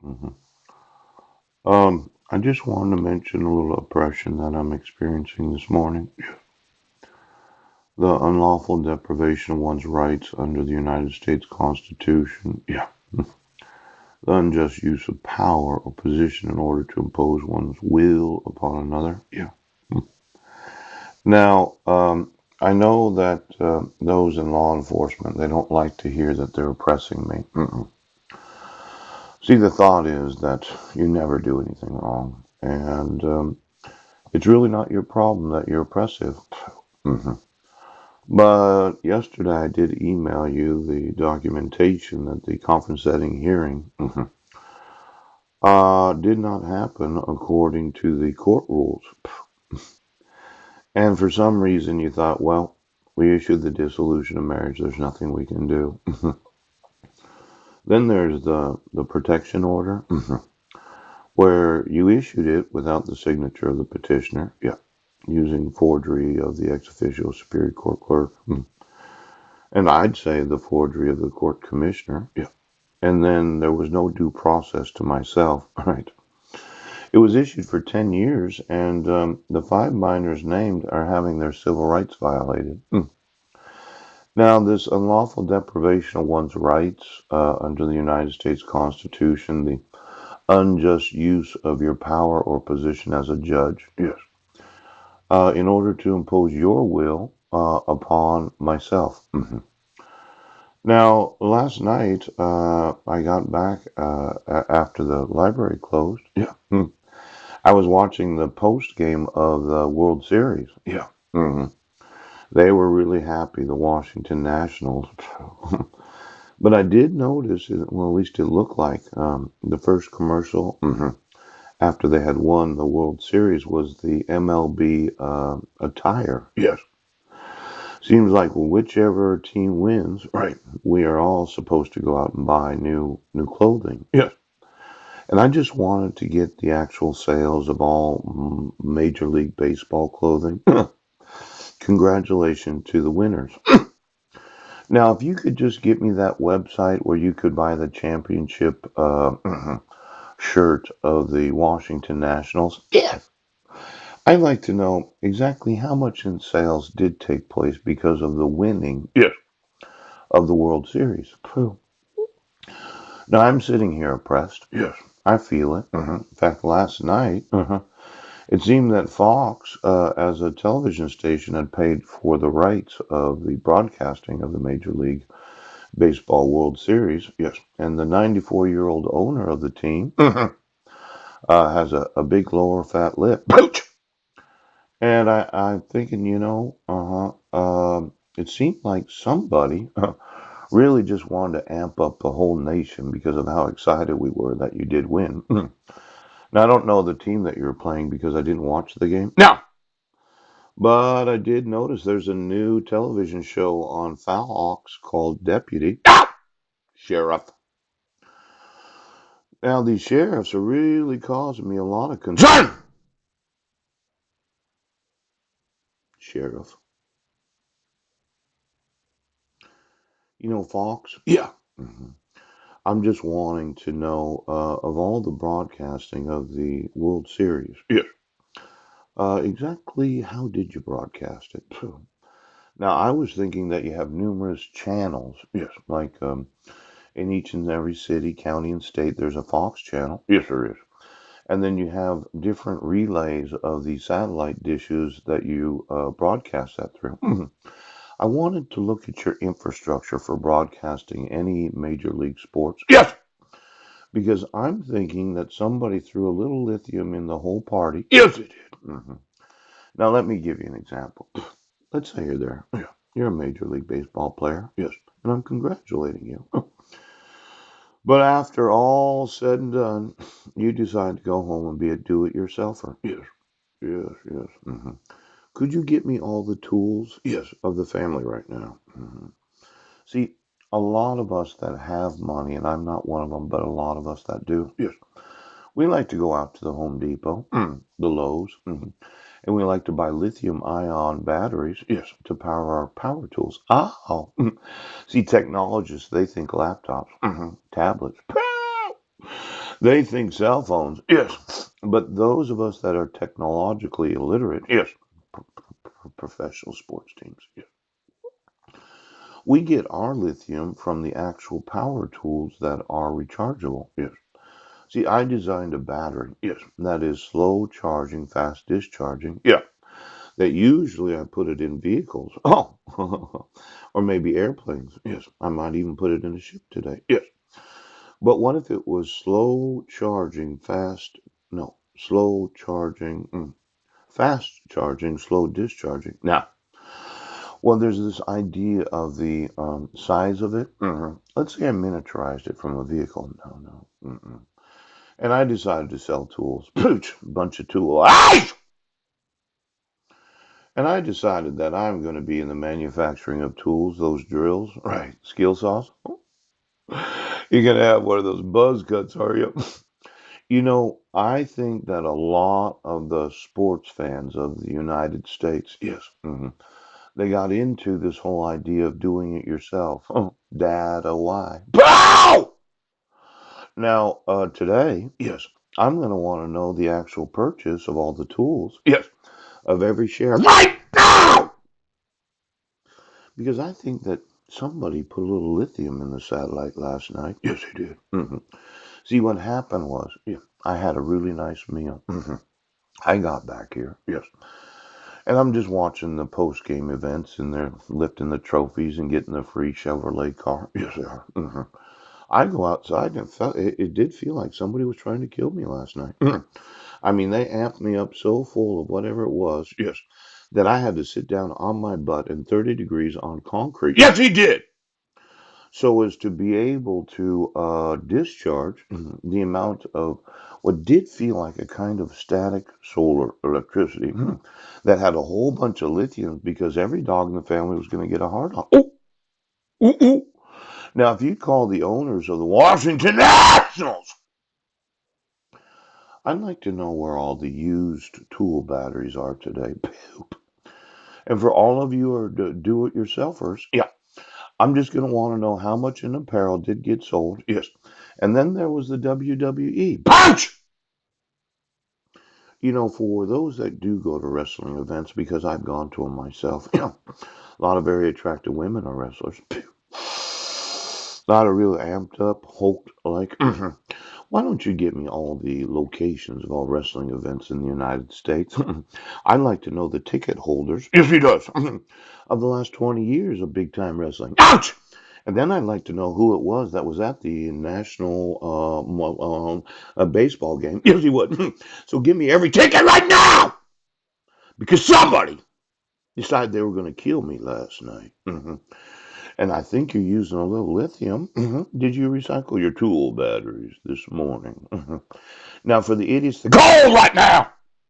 hmm I just wanted to mention a little oppression that I'm experiencing this morning. The unlawful deprivation of one's rights under the United States Constitution. Yeah. The unjust use of power or position in order to impose one's will upon another. Yeah. Now, I know that those in law enforcement, they don't like to hear that they're oppressing me. See, the thought is that you never do anything wrong. And it's really not your problem that you're oppressive. Mhm. But yesterday I did email you the documentation that the conference setting hearing did not happen according to the court rules. And for some reason you thought, well, we issued the dissolution of marriage. There's nothing we can do. Then there's the protection order, where you issued it without the signature of the petitioner. Yeah. Using forgery of the ex officio Superior Court clerk. And I'd say the forgery of the court commissioner. Yeah. And then there was no due process to myself. Right. It was issued for 10 years, and the five minors named are having their civil rights violated. Now, this unlawful deprivation of one's rights under the United States Constitution, the unjust use of your power or position as a judge, yes, in order to impose your will upon myself. Now, last night, I got back after the library closed. Yeah. I was watching the post game of the World Series. Yeah. They were really happy, the Washington Nationals. But I did notice, well, at least it looked like the first commercial after they had won the World Series was the MLB attire. Yes. Seems like whichever team wins, right, we are all supposed to go out and buy new clothing. Yes. And I just wanted to get the actual sales of all Major League Baseball clothing. Congratulations to the winners. Now, if you could just get me that website where you could buy the championship shirt of the Washington Nationals. Yes. I'd like to know exactly how much in sales did take place because of the winning, yes, of the World Series. Now, I'm sitting here oppressed. Yes. I feel it. In fact, last night, it seemed that Fox, as a television station, had paid for the rights of the broadcasting of the Major League Baseball World Series. Yes. And the 94-year-old owner of the team has a big lower fat lip. Pooch! And I'm thinking, it seemed like somebody really just wanted to amp up the whole nation because of how excited we were that you did win. Now, I don't know the team that you were playing because I didn't watch the game. No! But I did notice there's a new television show on Fox called Deputy Sheriff. Now, these sheriffs are really causing me a lot of concern. Sheriff. Fox? Yeah. I'm just wanting to know of all the broadcasting of the World Series. Yes. Exactly how did you broadcast it? Now, I was thinking that you have numerous channels. Yes. Like in each and every city, county, and state, there's a Fox channel. Yes, there is. And then you have different relays of the satellite dishes that you broadcast that through. I wanted to look at your infrastructure for broadcasting any major league sports. Yes! Because I'm thinking that somebody threw a little lithium in the whole party. Yes, it did. Now, let me give you an example. Let's say you're there. Yeah. You're a Major League Baseball player. Yes. And I'm congratulating you. But after all said and done, you decide to go home and be a do-it-yourselfer. Yes. Yes, yes. Could you get me all the tools? Yes. Of the family right now? See, a lot of us that have money, and I'm not one of them, but a lot of us that do. Yes. We like to go out to the Home Depot, the Lowe's, and we like to buy lithium ion batteries, yes, to power our power tools. Oh, see, technologists, they think laptops, tablets. They think cell phones, yes. But those of us that are technologically illiterate, yes, professional sports teams, yes. We get our lithium from the actual power tools that are rechargeable, yes. See, I designed a battery, yes, that is slow charging, fast discharging, yeah. That usually I put it in vehicles, oh, or maybe airplanes, yes. I might even put it in a ship today, yes. But what if it was slow charging, fast, no, slow charging, fast charging, slow discharging? Now, well, there's this idea of the size of it. Let's say I miniaturized it from a vehicle. No, no. And I decided to sell tools. Pooch, bunch of tools. And I decided that I'm going to be in the manufacturing of tools, those drills, right? Skill saws. You're going to have one of those buzz cuts, are you? I think that a lot of the sports fans of the United States, yes, they got into this whole idea of doing it yourself. Oh, Dad, oh, why? Pow! Now, today, yes, I'm going to want to know the actual purchase of all the tools, yes, of every share right now! Because I think that somebody put a little lithium in the satellite last night. Yes, they did. See, what happened was, yeah, I had a really nice meal. I got back here, yes, and I'm just watching the post game events, and they're lifting the trophies and getting the free Chevrolet car. Yes, they are. I go outside and it did feel like somebody was trying to kill me last night. I mean, they amped me up so full of whatever it was, yes, that I had to sit down on my butt in 30 degrees on concrete. Yes, he did. So as to be able to discharge the amount of what did feel like a kind of static solar electricity that had a whole bunch of lithium because every dog in the family was going to get a hard on. Oh, ooh, ooh. Now, if you call the owners of the Washington Nationals, I'd like to know where all the used tool batteries are today. Poop. And for all of you who are do-it-yourselfers, yeah, I'm just going to want to know how much in apparel did get sold. Yes. And then there was the WWE. Punch! For those that do go to wrestling events, because I've gone to them myself, a lot of very attractive women are wrestlers. A lot of real amped up, hulked like. Why don't you get me all the locations of all wrestling events in the United States? I'd like to know the ticket holders. Yes, he does. Of the last 20 years of big time wrestling. Ouch! And then I'd like to know who it was that was at the national baseball game. Yes, he would. So give me every ticket right now! Because somebody decided they were going to kill me last night. And I think you're using a little lithium. Did you recycle your tool batteries this morning? Now, for the idiots, the gold right now!